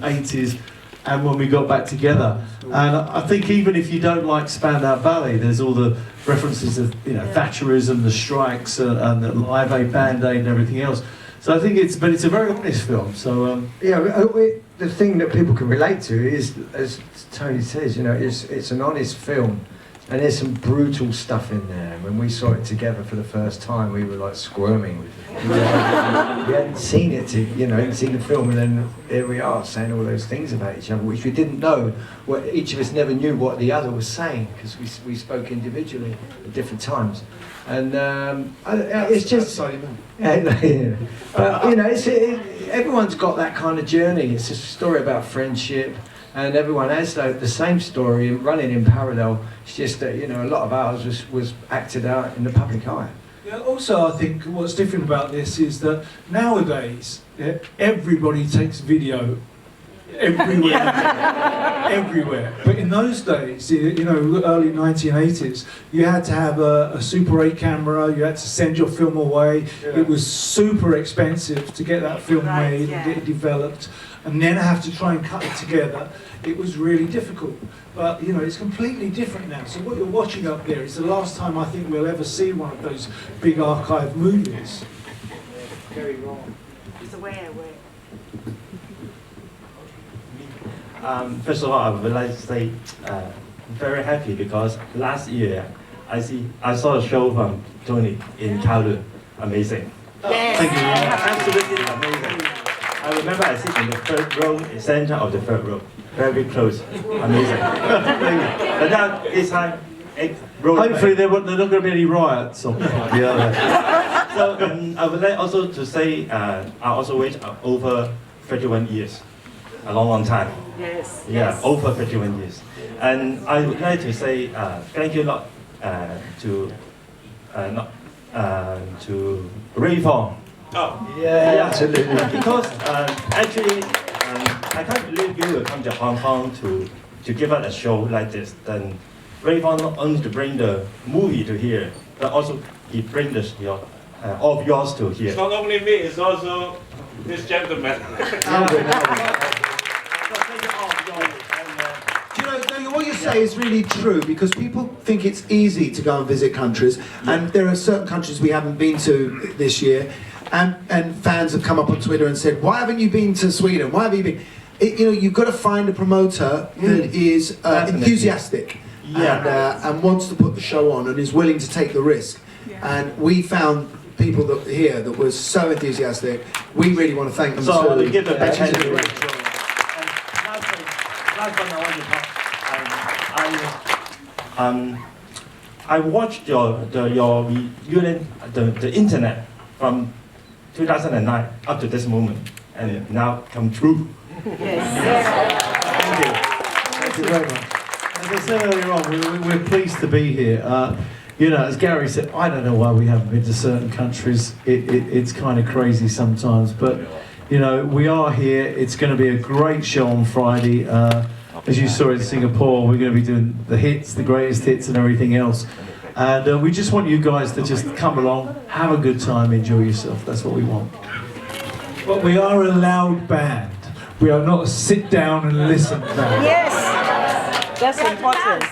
80s and when we got back together. And I think even if you don't like Spandau Ballet, there's all the references of Thatcherism, the strikes, and the Live Aid, Band Aid, and everything else. So I think it's a very honest film. So the thing that people can relate to is, as Tony says, it's an honest film. And there's some brutal stuff in there. When we saw it together for the first time, we were like squirming. We hadn't seen it, hadn't seen the film, and then here we are saying all those things about each other, which we didn't know. Each of us never knew what the other was saying, because we spoke individually at different times. And it's just... But, everyone's got that kind of journey. It's a story about friendship. And everyone has the same story running in parallel. It's just that a lot of ours was acted out in the public eye. Yeah, also, I think what's different about this is that nowadays everybody takes video everywhere, everywhere. But in those days, early 1980s, you had to have a Super 8 camera. You had to send your film away. Yeah. It was super expensive to get that film made and get it developed. And then have to try and cut it together. It was really difficult. But, it's completely different now. So what you're watching up there is the last time I think we'll ever see one of those big archive movies. Very wrong. It's the way I wear. First of all, I would like to say I'm very happy because last year I saw a show from Tony in Kowloon. Amazing. Yes. Thank you. Absolutely amazing. I remember I sit in the third row, center of the third row, very close. Amazing. But now this time, 8 rows. hopefully there not going to be any riots. Or, So I would like also to say I also wait over 31 years, a long time. Yes. Yeah, over 31 years. And I would like to say thank you a lot to Ray Fong. Oh, yeah, absolutely. Because actually, I can't believe you will come to Hong Kong to give us a show like this. Then Ray Fong not only to bring the movie to here, but also he brings all of yours to here. It's not only me, it's also this gentleman. What you say is really true, because people think it's easy to go and visit countries, and there are certain countries we haven't been to this year, and fans have come up on Twitter and said, why haven't you been to Sweden? Why have you been? You've got to find a promoter that is enthusiastic and wants to put the show on and is willing to take the risk. And we found people here that were so enthusiastic. We really want to thank them. So we give them a hand. I watched your reunion, the internet from 2009 up to this moment, and now come true. Yes. Thank you. Thank you very much. As I said earlier on, we're pleased to be here. As Gary said, I don't know why we haven't been to certain countries. It's kind of crazy sometimes, but we are here. It's going to be a great show on Friday. As you saw in Singapore, we're going to be doing the hits, the greatest hits and everything else. And we just want you guys to just come along, have a good time, enjoy yourself. That's what we want. But we are a loud band. We are not a sit down and listen band. Yes. That's important.